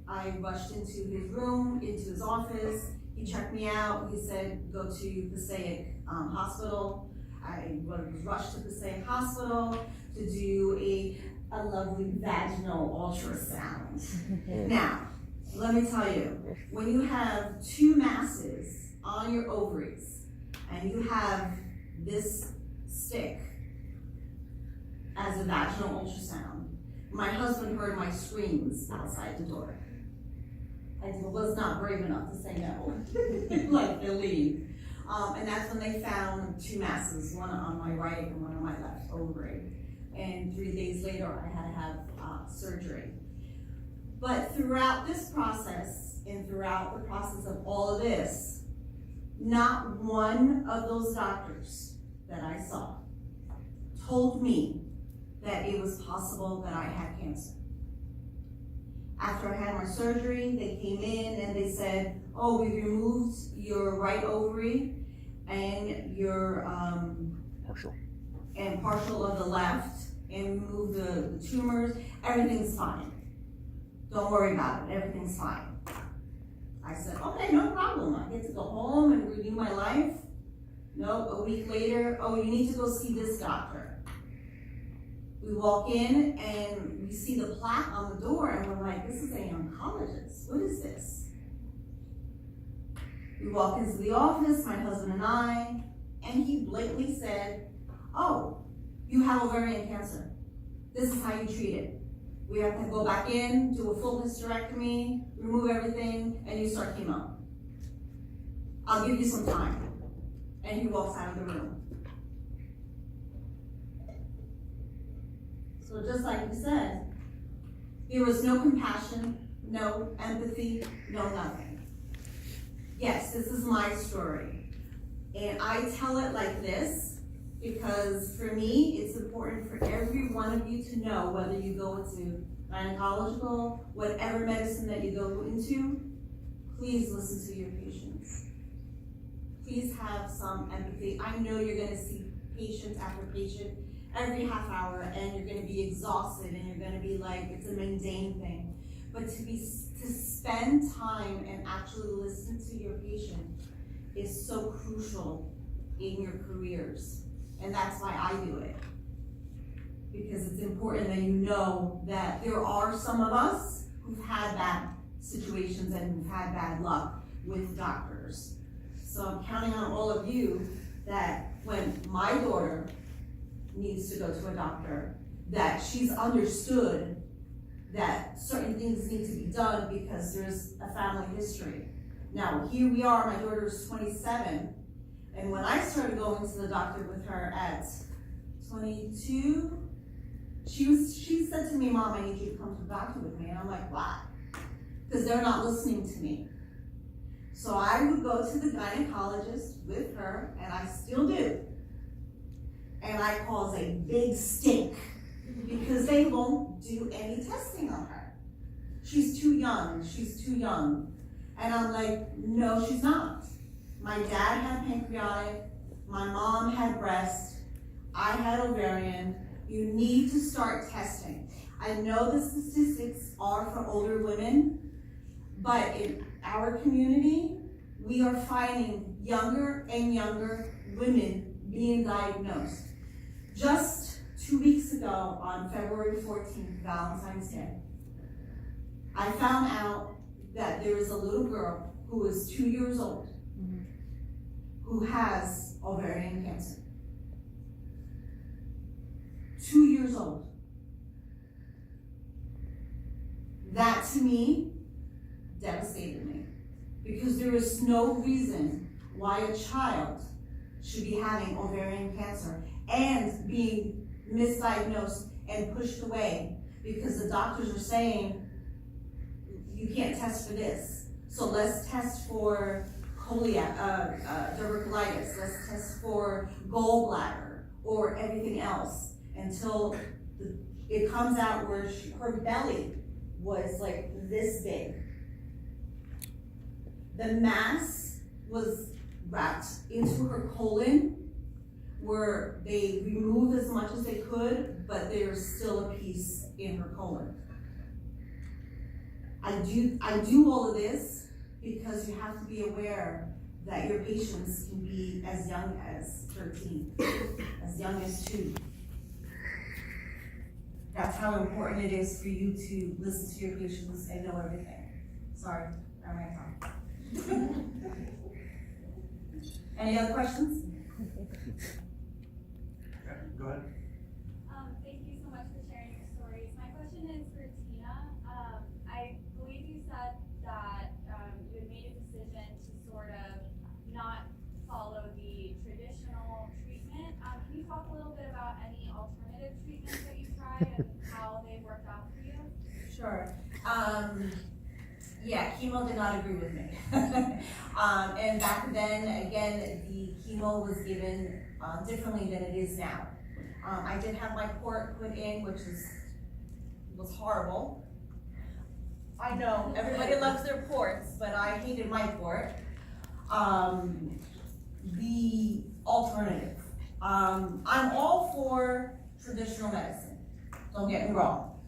I rushed into his room, into his office. He checked me out. He said, go to Passaic Hospital. I was rushed to Passaic Hospital to do a lovely vaginal ultrasound. Now, let me tell you, when you have 2 masses on your ovaries and you have this stick as a vaginal ultrasound, my husband heard my screams outside the door. I was not brave enough to say no, like to leave. And that's when they found 2 masses, one on my right and one on my left ovary. And 3 days later, I had to have surgery. But throughout this process, and throughout the process of all of this, not one of those doctors that I saw told me that it was possible that I had cancer. After I had my surgery, they came in and they said, oh, we removed your right ovary and your partial of the left, and removed the tumors. Everything's fine. Don't worry about it, everything's fine. I said, okay, no problem. I get to go home and renew my life. No, a week later, oh, you need to go see this doctor. We walk in and we see the plaque on the door and we're like, this is an oncologist. What is this? We walk into the office, my husband and I, and he blatantly said, oh, you have ovarian cancer. This is how you treat it. We have to go back in, do a full hysterectomy, remove everything, and you start chemo. I'll give you some time. And he walks out of the room. So just like you said, there was no compassion, no empathy, no nothing. Yes, this is my story. And I tell it like this because for me, it's important for every one of you to know, whether you go into gynecological, whatever medicine that you go into, please listen to your patients. Please have some empathy. I know you're gonna see patient after patient every half hour and you're gonna be exhausted and you're gonna be like, it's a mundane thing. But to spend time and actually listen to your patient is so crucial in your careers. And that's why I do it. Because it's important that you know that there are some of us who've had bad situations and who've had bad luck with doctors. So I'm counting on all of you that when my daughter needs to go to a doctor, that she's understood that certain things need to be done because there's a family history. Now, here we are, my daughter is 27, and when I started going to the doctor with her at 22, she said to me, Mom, I need you to come to the doctor with me. And I'm like, why? Because they're not listening to me. So I would go to the gynecologist with her, and I still do. And I cause a big stink because they won't do any testing on her. She's too young, she's too young. And I'm like, no, she's not. My dad had pancreatic, my mom had breast, I had ovarian. You need to start testing. I know the statistics are for older women, but in our community, we are finding younger and younger women being diagnosed. Just 2 weeks ago, on February 14th, Valentine's Day, I found out that there is a little girl who is 2 years old who has ovarian cancer. 2 years old. That to me devastated me because there is no reason why a child should be having ovarian cancer and being misdiagnosed and pushed away because the doctors are saying you can't test for this. So let's test for diverticulitis, let's test for gallbladder or everything else until it comes out where her belly was like this big. The mass was wrapped into her colon where they removed as much as they could, but there's still a piece in her colon. I do all of this because you have to be aware that your patients can be as young as 13, as young as 2. That's how important it is for you to listen to your patients and know everything. Sorry, I ran out of time. Any other questions? Okay, go ahead. Thank you so much for sharing your stories. My question is for Tina. I believe you said that you had made a decision to sort of not follow the traditional treatment. Can you talk a little bit about any alternative treatments that you tried and how they worked out for you? Sure. Yeah, chemo did not agree with me. And back then, again, the chemo was given differently than it is now. I did have my port put in, which was horrible. I know, everybody loves their ports, but I hated my port. The alternative. I'm all for traditional medicine, don't get me wrong.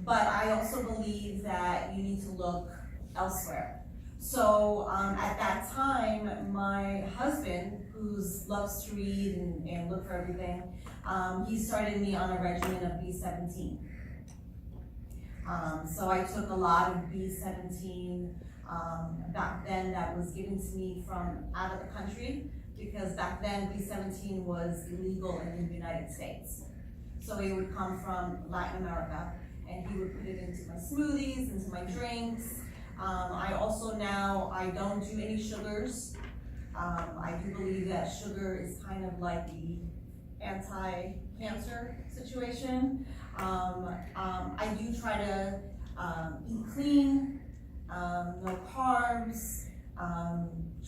But I also believe that you need to look elsewhere. So at that time, my husband, who loves to read and look for everything, he started me on a regimen of B17. So I took a lot of B17 back then that was given to me from out of the country, because back then B17 was illegal in the United States. So it would come from Latin America, and he would put it into my smoothies, into my drinks. I also now, I don't do any sugars. I do believe that sugar is kind of like the anti-cancer situation. I do try to eat clean, no carbs,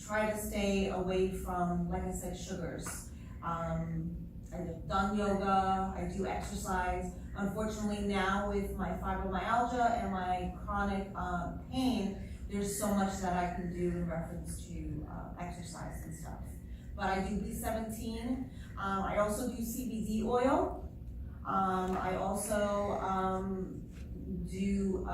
try to stay away from, like I said, sugars. I've done yoga, I do exercise. Unfortunately now with my fibromyalgia and my chronic pain, there's so much that I can do in reference to exercise and stuff. But I do B17. I also do CBD oil. I also do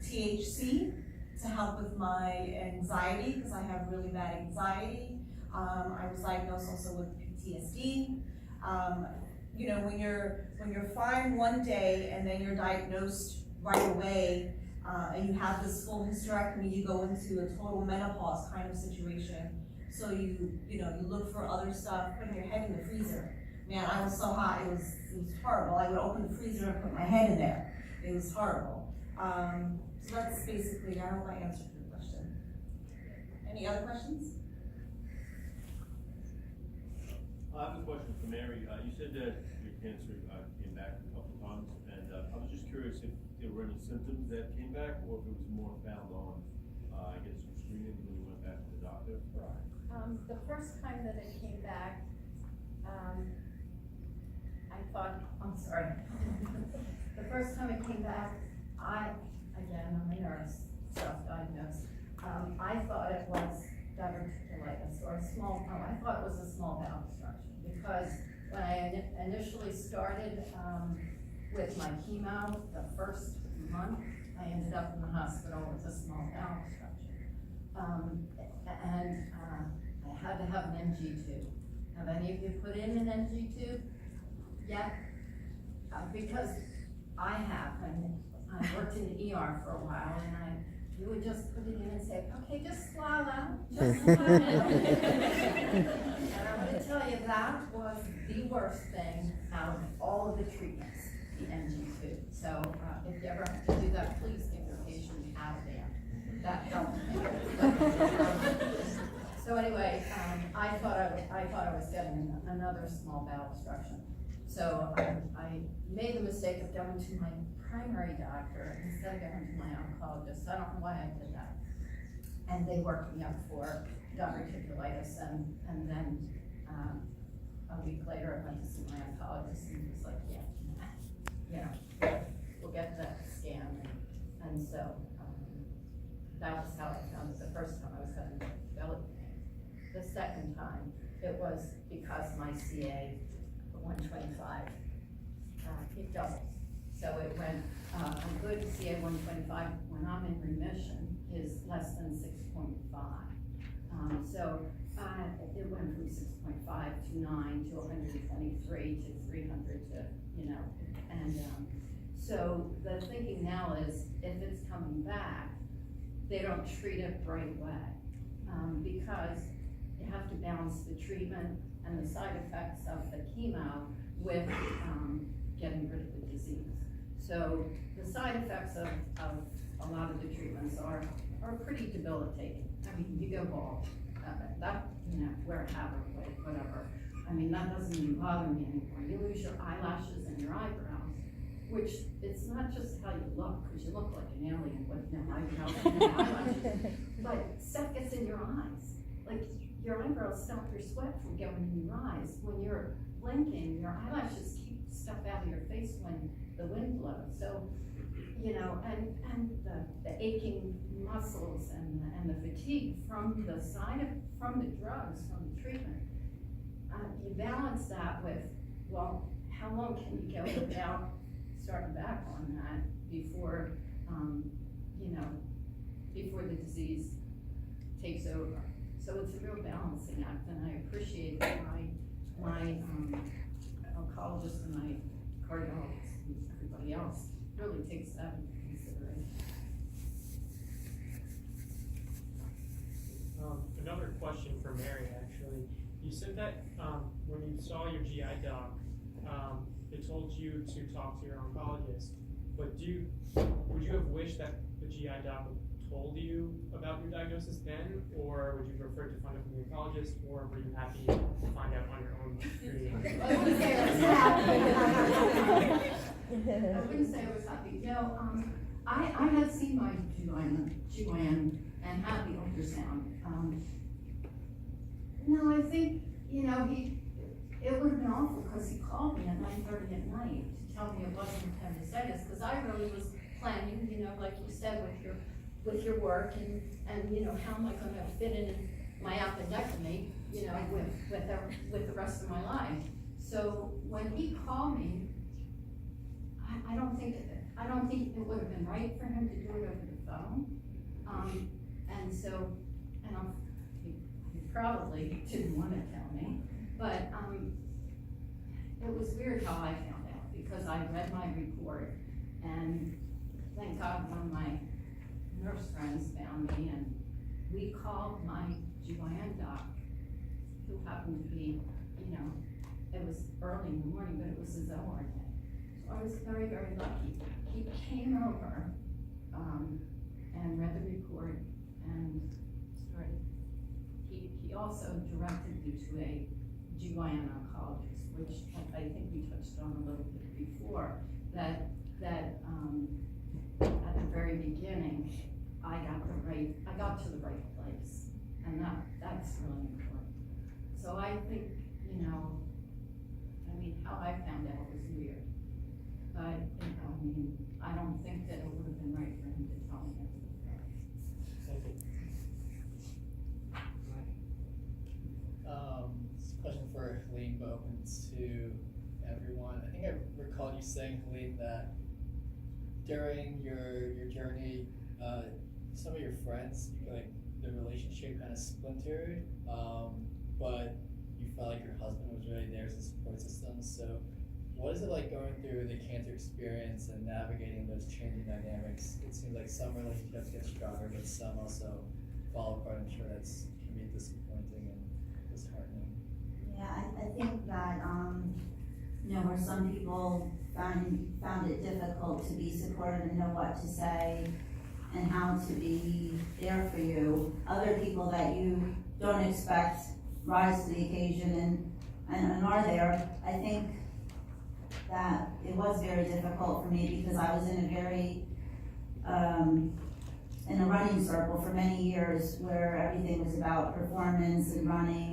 THC to help with my anxiety, because I have really bad anxiety. I was diagnosed also with PTSD. You know, when you're fine one day and then you're diagnosed right away, and you have this full hysterectomy, you go into a total menopause kind of situation. So you look for other stuff, putting your head in the freezer. Man, I was so hot, it was horrible. I would open the freezer and put my head in there. It was horrible. So that's basically, I hope I answered your question. Any other questions? I have a question for Mary. You said that your cancer came back a couple times, and I was just curious if there were any symptoms that came back, or if it was more found on, I guess, some screening when you went back to the doctor? The first time that it came back, I thought, I'm sorry. The first time it came back, again, I'm a nurse, self-diagnosed. I thought it was diverticulitis, or I thought it was a small bowel obstruction, because when I initially started with my chemo, the first month, I ended up in the hospital with a small bowel obstruction. And I had to have an NG tube. Have any of you put in an NG tube yet? Because I have, and I worked in the ER for a while, and you would just put it in and say, okay, just swallow, just swallow. And I'm going to tell you, that was the worst thing out of all of the treatments, the NG tube. So if you ever have to do that, please get your patient out of there. That helped me. So anyway, I thought I was getting another small bowel obstruction. So I made the mistake of going to my primary doctor instead of going to my oncologist. I don't know why I did that. And they worked me up for diverticulitis, and then a week later I went to see my oncologist, and he was like, yeah, we'll get that scan. And so that was how I found it the first time. I was having belly pain. The second time, it was because my CA 125, it doubled. So it went, a good CA 125 when I'm in remission is less than 6.5. So it went from 6.5 to 9 to 123 to 300 to, and so the thinking now is if it's coming back, they don't treat it right away, because you have to balance the treatment and the side effects of the chemo with getting rid of the disease. So the side effects of a lot of the treatments are pretty debilitating. I mean, you go bald, wear a hat or whatever. I mean, that doesn't even bother me anymore. You lose your eyelashes and your eyebrows, which it's not just how you look, because you look like an alien with no eyebrows and no eyelashes, but stuff gets in your eyes. Like, your eyebrows stop your sweat from going in your eyes. When you're blinking, your eyelashes keep stuff out of your face when the wind blows. So, and the aching muscles and the fatigue from the from the drugs, from the treatment. You balance that with, well, how long can you go without starting back on that before, before the disease takes over. So it's a real balancing act, and I appreciate that my oncologist and my cardiologist and everybody else really takes that into consideration. Another question for Mary, actually. You said that when you saw your GI doc, they told you to talk to your oncologist, but would you have wished that the GI doc told you about your diagnosis then, or would you prefer to find out from the oncologist, or were you happy to find out on your own? I wouldn't say I was happy. I wouldn't say I was happy. No, I had seen my GYN and had the ultrasound. No, I think, it would have been awful because he called me at 9:30 at night to tell me it wasn't appendicitis, because I really was planning, like you said, with your work and how am I going to fit in my appendectomy, with the rest of my life. So when he called me, I don't think it would have been right for him to do it over the phone. And he probably didn't want to tell me, but it was weird how I found out, because I read my report, and thank God one of my nurse friends found me, and we called my GYN doc, who happened to be, it was early in the morning, but it was his OR day. So I was very, very lucky. He came over and read the report and started. He also directed me to a GYN oncologist, which I think we touched on a little bit before, that at the very beginning, I got to the right place, and that's really important. So I think, how I found out was weird, but I don't think that it would have been right for him to tell me over the phone. Thank you. This question for Helene, but open to everyone. I think I recall you saying, Helene, that during your journey, some of your friends, the relationship kind of splintered, but you felt like your husband was really there as a support system. So what is it like going through the cancer experience and navigating those changing dynamics? It seems like some relationships get stronger, but some also fall apart. I'm sure that can be disappointing and disheartening. Yeah, I think that, where some people found it difficult to be supportive and know what to say and how to be there for you. Other people that you don't expect rise to the occasion and are there. I think that it was very difficult for me because I was in a running circle for many years where everything was about performance and running,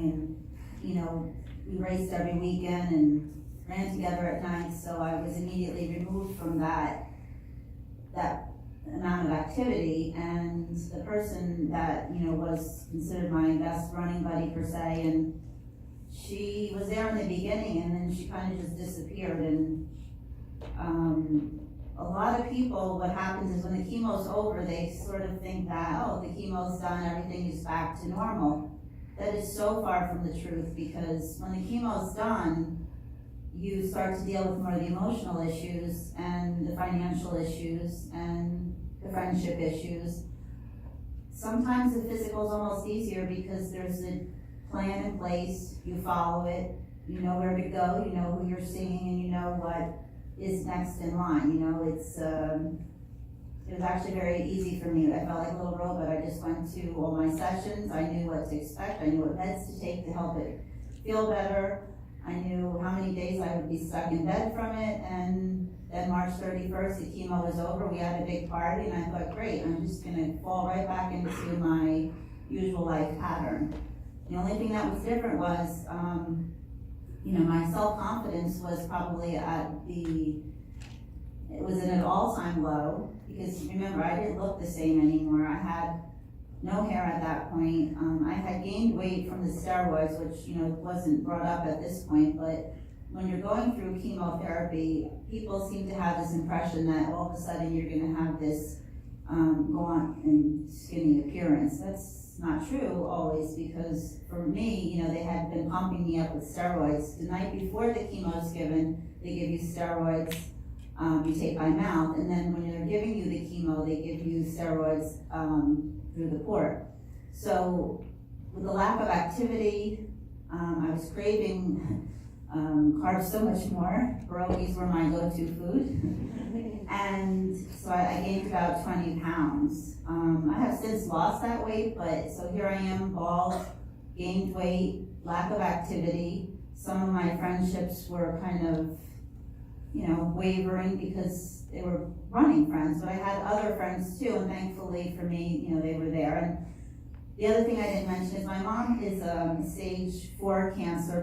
and we raced every weekend and ran together at night, so I was immediately removed from that amount of activity. And the person that was considered my best running buddy per se, and she was there in the beginning and then she kind of just disappeared, and a lot of people, what happens is when the chemo's over, they sort of think that, oh, the chemo's done, everything is back to normal. That is so far from the truth, because when the chemo's done, you start to deal with more of the emotional issues and the financial issues and the friendship issues. Sometimes the physical is almost easier because there's a plan in place, you follow it, you know where to go, you know who you're seeing, and you know what is next in line. You know, it was actually very easy for me. I felt like a little robot. I just went to all my sessions, I knew what to expect, I knew what meds to take to help it feel better. I knew how many days I would be stuck in bed from it, and then March 31st, the chemo was over, we had a big party, and I thought, great, I'm just gonna fall right back into my usual life pattern. The only thing that was different was, my self-confidence was probably it was in an all-time low, because remember, I didn't look the same anymore. I had no hair at that point. I had gained weight from the steroids, which, wasn't brought up at this point, but when you're going through chemotherapy, people seem to have this impression that all of a sudden you're gonna have this gaunt and skinny appearance. That's not true always, because for me, they had been pumping me up with steroids. The night before the chemo is given, they give you steroids, you take by mouth, and then when they're giving you the chemo, they give you steroids through the port. So with the lack of activity, I was craving carbs so much more. Pierogies were my go-to food. And so I gained about 20 pounds. I have since lost that weight, but so here I am, bald, gained weight, lack of activity. Some of my friendships were kind of, wavering because they were running friends, but I had other friends too, and thankfully for me, they were there. And the other thing I didn't mention is my mom is a stage 4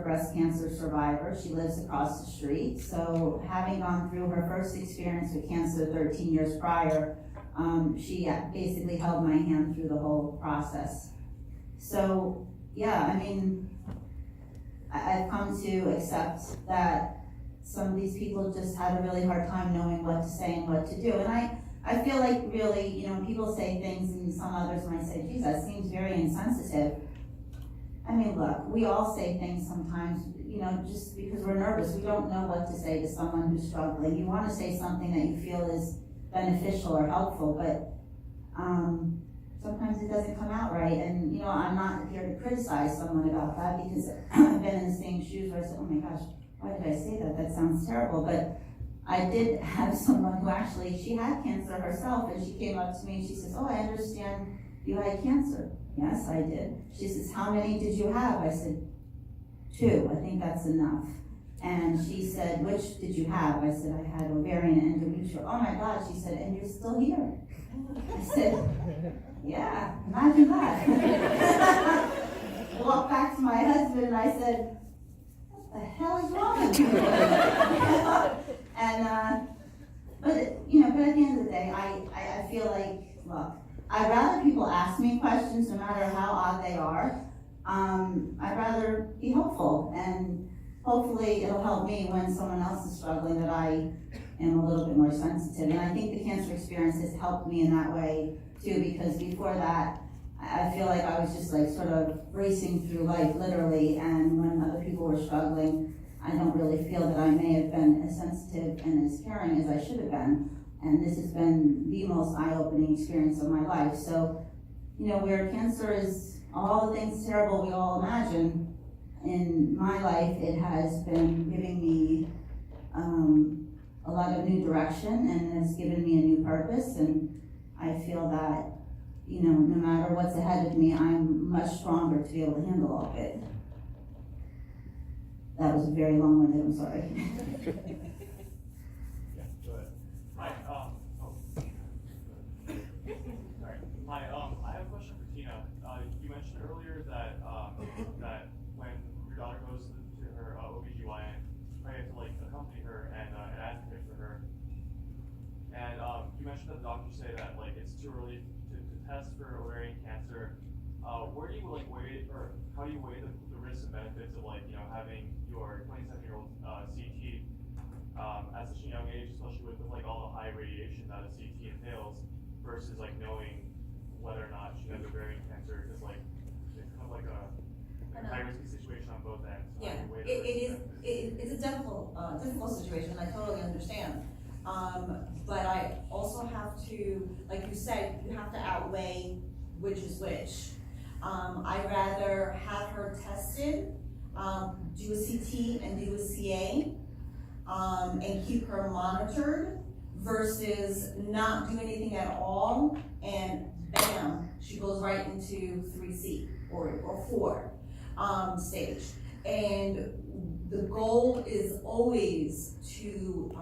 breast cancer survivor. She lives across the street. So having gone through her first experience with cancer 13 years prior, she basically held my hand through the whole process. So yeah, I've come to accept that some of these people just had a really hard time knowing what to say and what to do. And I feel like really, people say things and some others might say, geez, that seems very insensitive. Look, we all say things sometimes, just because we're nervous. We don't know what to say to someone who's struggling. You want to say something that you feel is beneficial or helpful, but sometimes it doesn't come out right. And, I'm not here to criticize someone about that, because I've been in the same shoes where I said, oh my gosh, why did I say that? That sounds terrible. But I did have someone who actually, she had cancer herself, and she came up to me and she says, oh, I understand you had cancer. Yes, I did. She says, how many did you have? I said, 2, I think that's enough. And she said, which did you have? I said, I had ovarian and endometrial. Oh my God, she said, and you're still here. I said, yeah, imagine that. I walked back to my husband and I said, what the hell is wrong with you? But at the end of the day, I feel like, look, I'd rather people ask me questions no matter how odd they are. I'd rather be helpful, and hopefully it'll help me when someone else is struggling, that I am a little bit more sensitive. And I think the cancer experience has helped me in that way too, because before that, I feel like I was just like sort of racing through life literally, and when other people were struggling, I don't really feel that I may have been as sensitive and as caring as I should have been. And this has been the most eye-opening experience of my life. So, where cancer is all the things terrible we all imagine, in my life it has been giving me a lot of new direction, and has given me a new purpose. And I feel that, no matter what's ahead of me, I'm much stronger to be able to handle all of it. That was very long-winded, I'm sorry. Yeah, go ahead. Hi, sorry. I have a question for Tina. You mentioned earlier that that when your daughter goes to her OBGYN, you have to accompany her and advocate for her. And you mentioned that the doctors say that it's too early to test for ovarian cancer. Where do you weigh, or how do you weigh the risks and benefits of having your 27-year-old CT at such a young age, especially with like all the high radiation that a CT entails, versus like knowing whether or not she has ovarian cancer, because like it's kind of like a high risky situation on both ends. Yeah, Way to it's a difficult situation, I totally understand. But I also have to, like you said, you have to outweigh which is which. I'd rather have her tested, do a CT and do a CA, and keep her monitored versus not do anything at all and bam, she goes right into 3C or 4 stage. And the goal is always to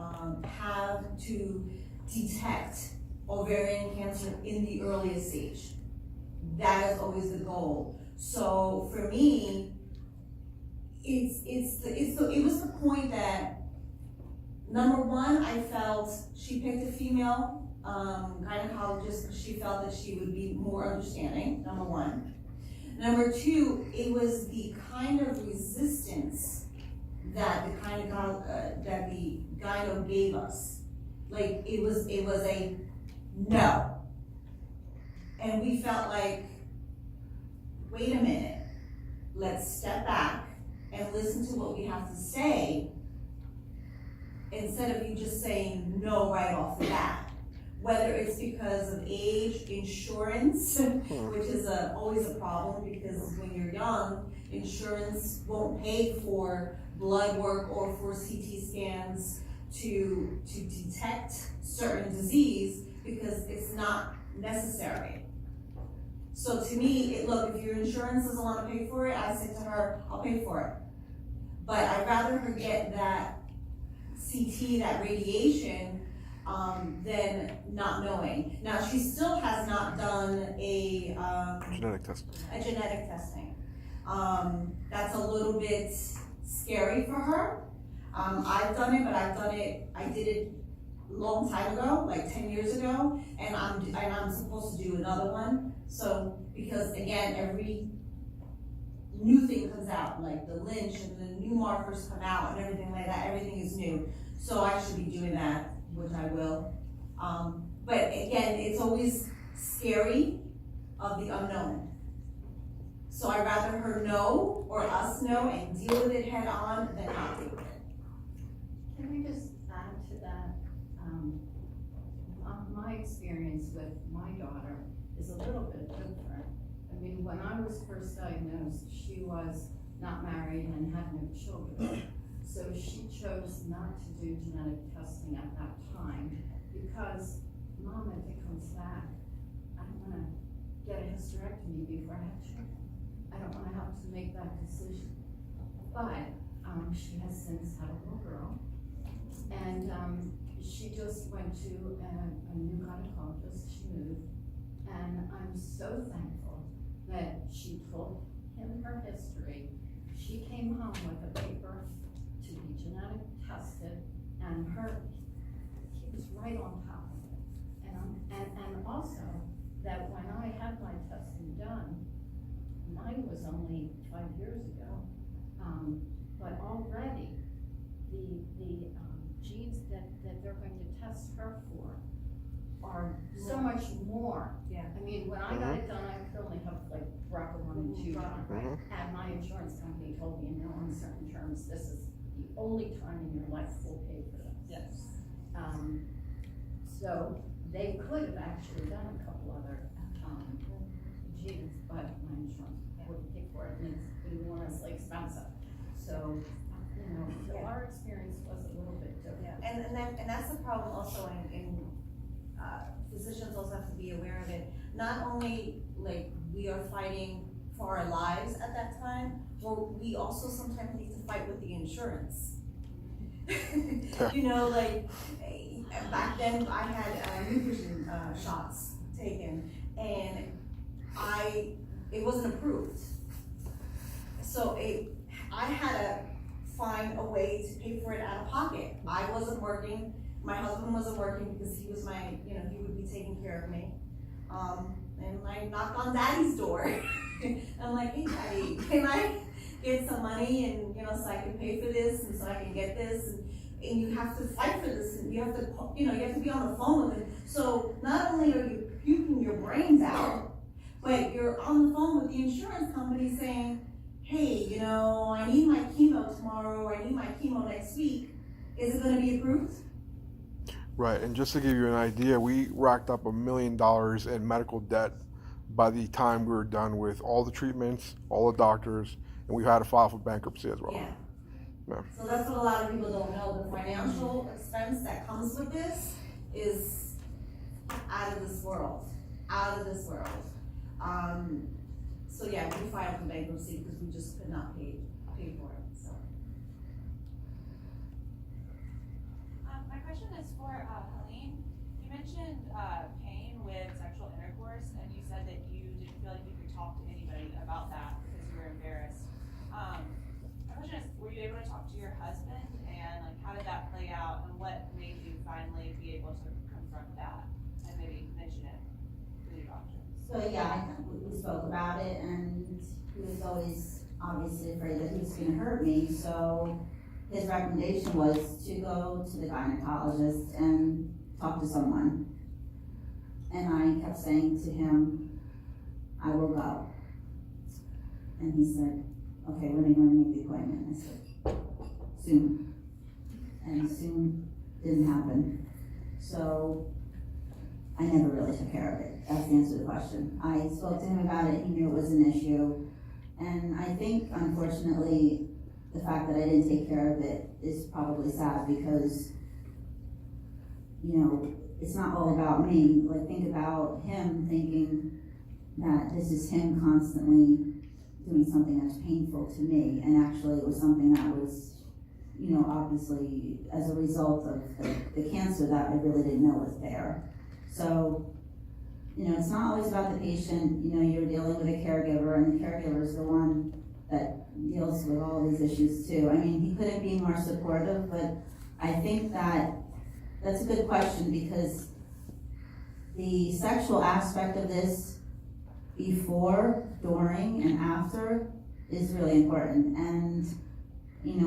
detect ovarian cancer in the earliest stage. That is always the goal. So for me, it was the point that, number one, I felt she picked a female gynecologist because she felt that she would be more understanding, number one. Number two, it was the kind of resistance that the gyno gave us. Like it was a no. And we felt like, wait a minute, let's step back and listen to what we have to say instead of you just saying no right off the bat. Whether it's because of age, insurance, which is always a problem because when you're young, insurance won't pay for blood work or for CT scans to detect certain disease because it's not necessary. So to me, look, if your insurance doesn't want to pay for it, I say to her, I'll pay for it. But I'd rather her get that CT, that radiation, than not knowing. Now, she still has not done a genetic testing. That's a little bit scary for her. I've done it, but I did it a long time ago, like 10 years ago, and I'm supposed to do another one. So, because again, every new thing comes out, like the Lynch and the new markers come out and everything like that, everything is new. So I should be doing that, which I will. But again, it's always scary of the unknown. So I'd rather her know or us know and deal with it head on than not deal with it. Can I just add to that? My experience with my daughter is a little bit different. I mean, when I was first diagnosed, she was not married and had no children. So she chose not to do genetic testing at that time because, Mom, if it comes back, I don't want to get a hysterectomy before I have children. I don't want to have to make that decision. But she has since had a little girl, and she just went to a new gynecologist. She moved, and I'm so thankful that she told him her history. She came home with a paper to be genetic tested, and he was right on top of it. And also that when I had my testing done, mine was only 5 years ago, but already the genes that they're going to test her for are so much more. Yeah. I mean, when I got it done, I could only have like BRCA1 and 2 done, right? And my insurance company told me in no uncertain terms, this is the only time in your life we'll pay for this. Yes. So they could have actually done a couple other genes, but my insurance wouldn't pay for it, and it's enormously expensive. So, so our experience was a little bit different. Yeah, and that's the problem also in physicians also have to be aware of it. Not only like we are fighting for our lives at that time, but we also sometimes need to fight with the insurance. Like back then I had nutrition shots taken, and it wasn't approved. So I had to find a way to pay for it out of pocket. I wasn't working, my husband wasn't working because he was he would be taking care of me. And I knocked on Daddy's door. I'm like, hey Daddy, can I get some money and so I can pay for this and so I can get this? And and you have to fight for this, and you have to, you have to be on the phone with it. So not only are you puking your brains out, but you're on the phone with the insurance company saying, hey, I need my chemo tomorrow, or I need my chemo next week. Is it gonna be approved? Right, and just to give you an idea, we racked up $1 million in medical debt by the time we were done with all the treatments, all the doctors, and we had to file for bankruptcy as well. Yeah. Yeah. So that's what a lot of people don't know. The financial expense that comes with this is out of this world. Out of this world. So yeah, we filed for bankruptcy because we just could not pay for it. So. My question is for Helene. You mentioned pain with sexual intercourse, and you said that you didn't feel like you could talk to anybody about that because you were embarrassed. My question is, were you able to talk to your husband, and like how did that play out, and what made you finally be able to confront that and maybe mention it to your doctor? So yeah, we spoke about it, and he was always obviously afraid that he was gonna hurt me, so his recommendation was to go to the gynecologist and talk to someone. And I kept saying to him, I will go. And he said, okay, when are you gonna make the appointment? I said, soon. And soon didn't happen. So I never really took care of it. That's the answer to the question. I spoke to him about it, he knew it was an issue. And I think, unfortunately, the fact that I didn't take care of it is probably sad because, it's not all about me. Like, think about him thinking that this is him constantly doing something that's painful to me, and actually it was something that was, obviously as a result of the cancer that I really didn't know was there. So, it's not always about the patient. You're dealing with a caregiver, and the caregiver is the one that deals with all these issues too. I mean, he couldn't be more supportive, but I think that's a good question because the sexual aspect of this before, during, and after is really important. And,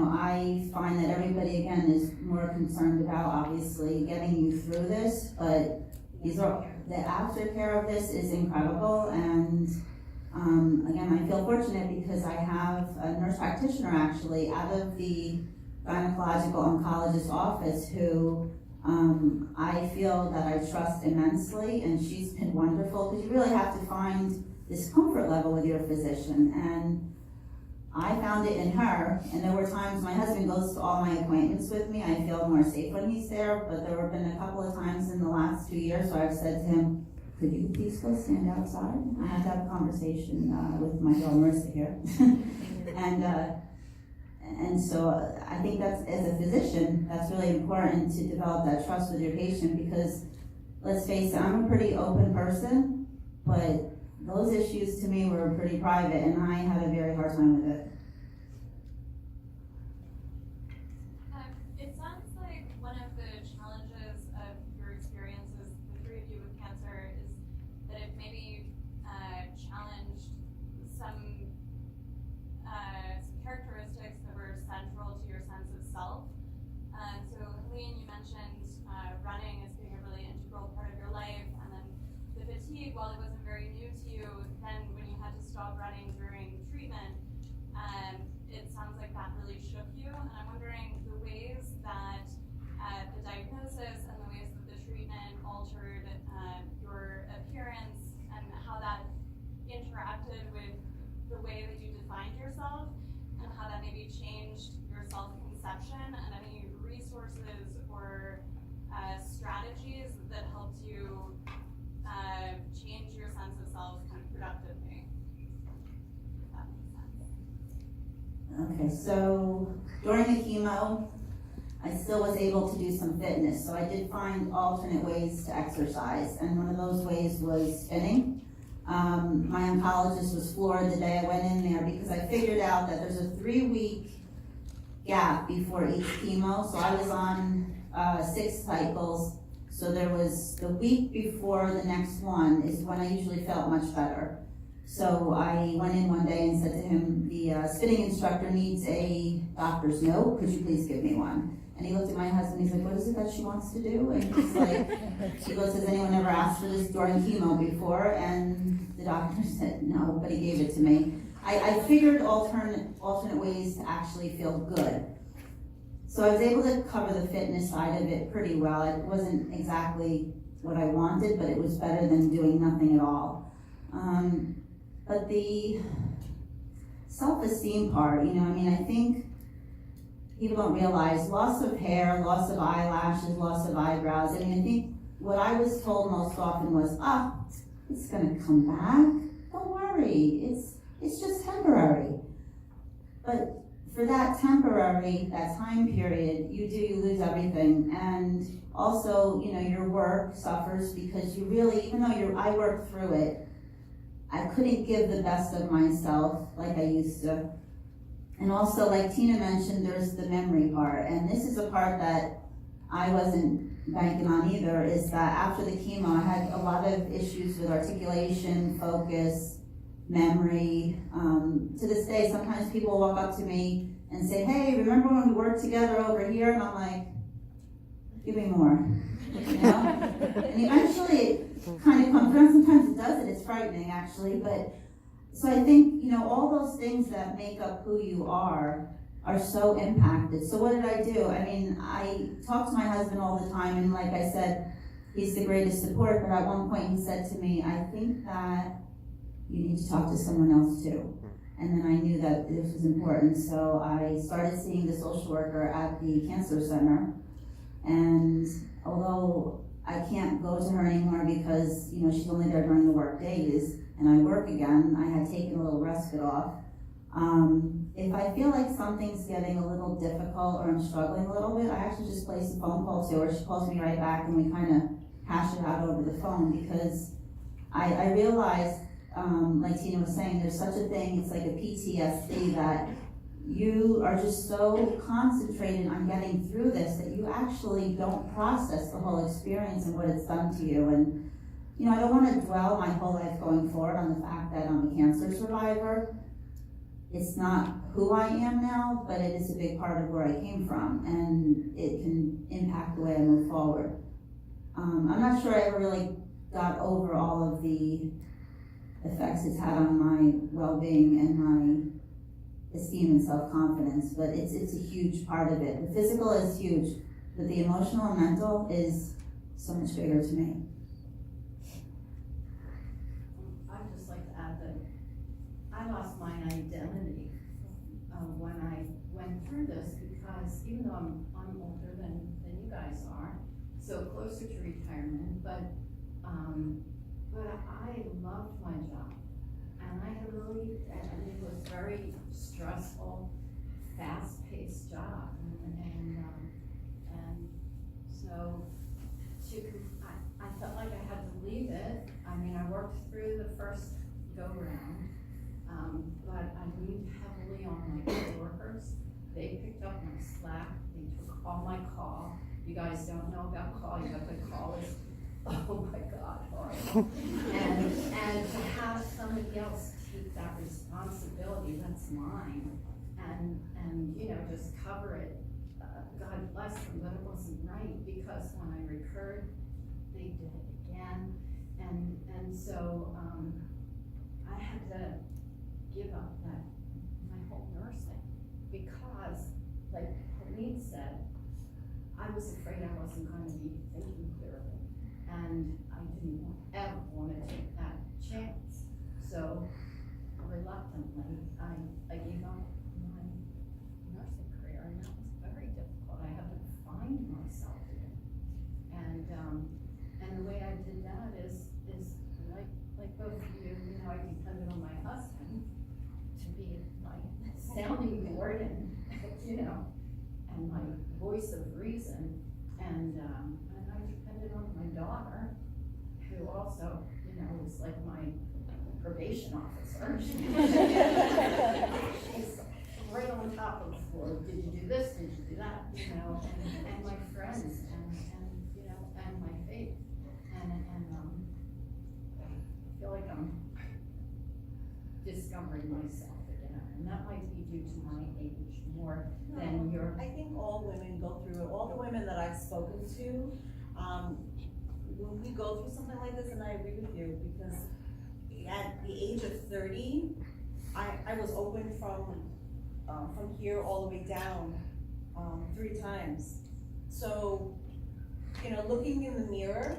I find that everybody, again, is more concerned about obviously getting you through this, but the aftercare of this is incredible. And again, I feel fortunate because I have a nurse practitioner actually out of the gynecological oncologist office who I feel that I trust immensely, and she's been wonderful because you really have to find this comfort level with your physician. And I found it in her, and there were times my husband goes to all my appointments with me. I feel more safe when he's there, but there have been a couple of times in the last 2 years where I've said to him, could you please go stand outside? I have to have a conversation with my girl Marissa here. And so I think that's, as a physician, that's really important to develop that trust with your patient because, let's face it, I'm a pretty open person, but those issues to me were pretty private, and I had a very hard time with it. It sounds like one of the challenges of your experiences, the three of you with cancer, is that it maybe challenged some characteristics that were central to your sense of self. So Helene, you mentioned running as being a really integral part of your life, and then the fatigue, while it wasn't very new to you, then when you had to stop running during treatment, it sounds like that really shook you. And I'm wondering the ways that the diagnosis and the ways that the treatment altered your appearance and how that interacted with the way that you defined yourself, and how that maybe changed your self-conception, and any resources or strategies that helped you change your sense of self kind of productively. If that makes sense. Okay, so during the chemo, I still was able to do some fitness, so I did find alternate ways to exercise, and one of those ways was spinning. My oncologist was floored the day I went in there because I figured out that there's a 3-week gap before each chemo. So I was on 6 cycles. So there was the week before the next one is when I usually felt much better. So I went in one day and said to him, the spinning instructor needs a doctor's note. Could you please give me one? And he looked at my husband, he's like, what is it that she wants to do? And he's like, he goes, has anyone ever asked for this during chemo before? And the doctor said no, but he gave it to me. I figured alternate ways to actually feel good. So I was able to cover the fitness side of it pretty well. It wasn't exactly what I wanted, but it was better than doing nothing at all. But the self-esteem part, I think people don't realize loss of hair, loss of eyelashes, loss of eyebrows. I think what I was told most often was, it's gonna come back. Don't worry, it's just temporary. But for that temporary, that time period, you lose everything. And also, your work suffers because you really, even though I worked through it, I couldn't give the best of myself like I used to. And also, like Tina mentioned, there's the memory part. And this is a part that I wasn't banking on either, is that after the chemo, I had a lot of issues with articulation, focus, memory. To this day, sometimes people walk up to me and say, hey, remember when we worked together over here? And I'm like, give me more. And eventually it kind of comes around. Sometimes it does, and it's frightening actually. But so I think, all those things that make up who you are so impacted. So what did I do? I talk to my husband all the time, and like I said, he's the greatest support, but at one point he said to me, I think that you need to talk to someone else too. And then I knew that this was important, so I started seeing the social worker at the cancer center. And although I can't go to her anymore because, she's only there during the work days, and I work again, I had taken a little respite off. If I feel like something's getting a little difficult or I'm struggling a little bit, I actually just place a phone call to her. She calls me right back and we kind of hash it out over the phone, because I realized, like Tina was saying, there's such a thing, it's like a PTSD, that you are just so concentrated on getting through this that you actually don't process the whole experience and what it's done to you. And I don't want to dwell my whole life going forward on the fact that I'm a cancer survivor. It's not who I am now, but it is a big part of where I came from, and it can impact the way I move forward. I'm not sure I ever really got over all of the effects it's had on my well-being and my esteem and self-confidence, but it's a huge part of it. The physical is huge, but the emotional and mental is so much bigger to me. I'd just like to add that I lost my identity when I went through this, because even though I'm older than you guys are, so closer to retirement, but I loved my job, and it was very stressful, fast-paced job, and so I felt like I had to leave it. I worked through the first go-round, but I leaned heavily on my coworkers. They picked up my slack, they took all my call. You guys don't know about call, the call is, oh my God, horrible. and to have somebody else take that responsibility that's mine, and just cover it, God bless them, but it wasn't right, because when I recurred, they did it again, and so I had to give up my whole nursing, because, like Pauline said, I was afraid I wasn't going to be thinking clearly, and I didn't ever want to take that chance. So reluctantly, I gave up my nursing career, and that was very difficult. I had to find myself again, and the way I did that is like both of you. I depended on my husband to be my sounding board and and my voice of reason, and I depended on my daughter, who also was like my probation officer. She's right on top of the floor. Did you do this? Did you do that? And my friends and my faith, and I feel like I'm discovering myself again. and that might be due to my age more than your. I think all women go through it, all the women that I've spoken to, when we go through something like this, and I agree with you, because at the age of 30, I was open from here all the way down, 3 times. So, you know, looking in the mirror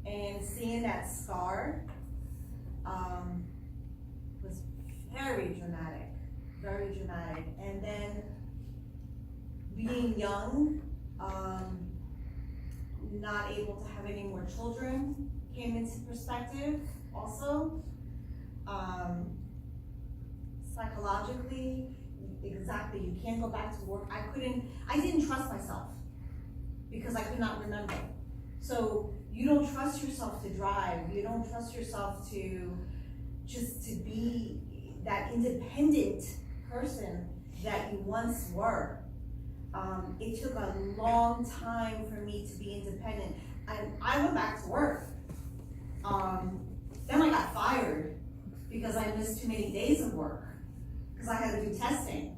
and seeing that scar, was very dramatic, very dramatic. And then being young, not able to have any more children came into perspective also. Psychologically, exactly, you can't go back to work. I didn't trust myself because I could not remember. So you don't trust yourself to drive, you don't trust yourself to just to be that independent person that you once were. It took a long time for me to be independent. I went back to work. Then I got fired because I missed too many days of work. Because I had to do testing.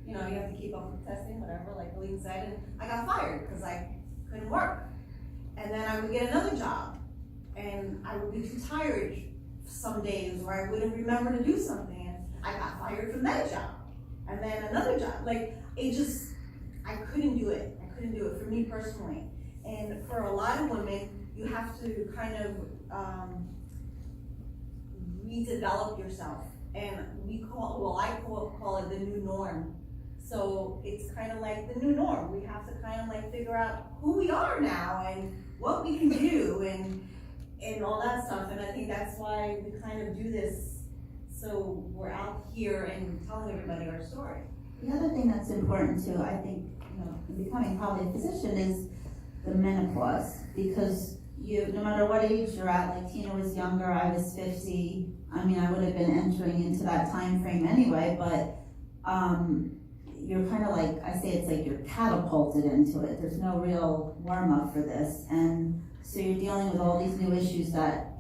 You know, you have to keep up with testing, whatever, like Helene said, and I got fired because I couldn't work. And then I would get another job, and I would be too tired some days where I wouldn't remember to do something, and I got fired from that job. And then another job, like, I couldn't do it. I couldn't do it for me personally. And for a lot of women, you have to kind of redevelop yourself. And I call it the new norm. So it's kind of like the new norm. We have to kind of like figure out who we are now and what we can do and all that stuff. And I think that's why we kind of do this. So we're out here and telling everybody our story. The other thing that's important too, I think, you know, in becoming probably a physician is the menopause, because no matter what age you're at, like Tina was younger, I was 50. I mean, I would have been entering into that time frame anyway, but you're kind of like, I say it's like you're catapulted into it. There's no real warm up for this. And so you're dealing with all these new issues that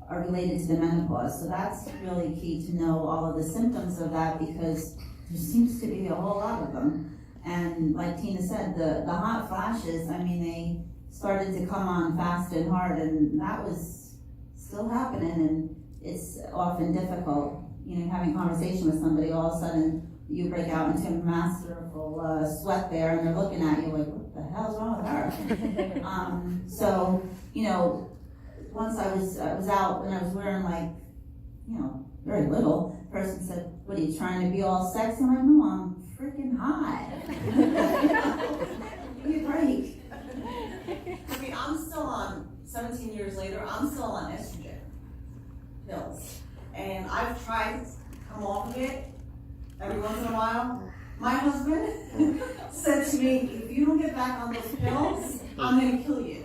are related to the menopause. So that's really key to know all of the symptoms of that, because there seems to be a whole lot of them. And like Tina said, the hot flashes, I mean, they started to come on fast and hard, and that was still happening, and it's often difficult, you know, having a conversation with somebody, all of a sudden you break out into a masterful sweat there, and they're looking at you like, what the hell's wrong with her? So, you know, once I was out, and I was wearing like, you know, very little, the person said, what are you trying to be all sexy? I'm like, no, I'm freaking hot. Give me a break. I mean, I'm still on, 17 years later, I'm still on estrogen pills. And I've tried to come off of it every once in a while. My husband said to me, if you don't get back on those pills, I'm gonna kill you.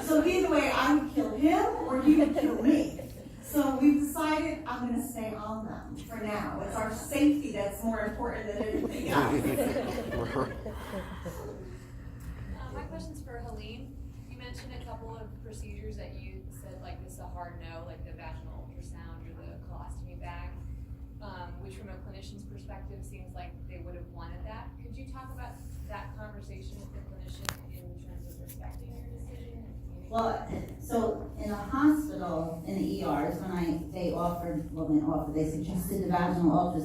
So either way, I would kill him or he would kill me. So we've decided I'm gonna stay on them for now. It's our safety that's more important than anything else. My question's for Helene. You mentioned a couple of procedures that you said, like, this is a hard no, like the vaginal ultrasound or the colostomy bag, which from a clinician's perspective seems like they would have wanted that. Could you talk about that conversation with the clinician in terms of respecting your decision? Well, so in a hospital, in the ERs, when they suggested the vaginal ultrasound.